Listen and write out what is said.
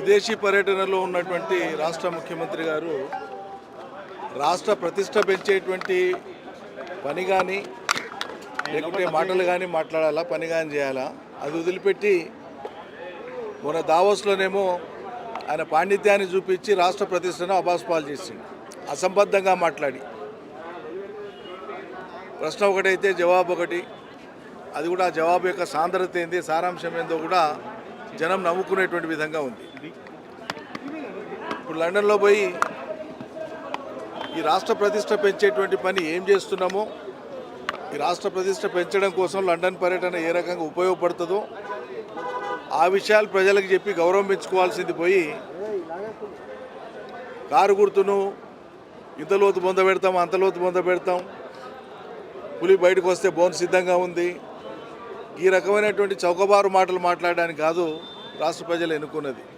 విదేశీ పర్యటనలో ఉన్నటువంటి రాష్ట్ర ముఖ్యమంత్రి గారు రాష్ట్ర ప్రతిష్ట పెంచేటువంటి పని కానీ లేకుంటే మాటలు కానీ మాట్లాడాలా, పని కానీ చేయాలా, అది వదిలిపెట్టి మన దావోస్లోనేమో ఆయన పాండిత్యాన్ని చూపించి రాష్ట్ర ప్రతిష్టను అబాస్పాలు చేసింది. అసంబద్ధంగా మాట్లాడి ప్రశ్న ఒకటైతే జవాబు ఒకటి, అది కూడా ఆ జవాబు యొక్క సాంద్రత ఏంది, సారాంశం ఏందో కూడా జనం నవ్వుకునేటువంటి విధంగా ఉంది. ఇప్పుడు లండన్లో పోయి ఈ రాష్ట్ర ప్రతిష్ట పెంచేటువంటి పని ఏం చేస్తున్నామో, ఈ రాష్ట్ర ప్రతిష్ట పెంచడం కోసం లండన్ పర్యటన ఏ రకంగా ఉపయోగపడుతుందో ఆ విషయాలు ప్రజలకు చెప్పి గౌరవం పెంచుకోవాల్సింది పోయి కారు గుర్తును ఇంత లోతు బొంద పెడతాం, అంత లోతు బొంద పెడతాం, పులి బయటకు వస్తే బోన్ సిద్ధంగా ఉంది, ఈ రకమైనటువంటి చౌకబారు మాటలు మాట్లాడడానికి కాదు రాష్ట్ర ప్రజలు ఎన్నుకున్నది.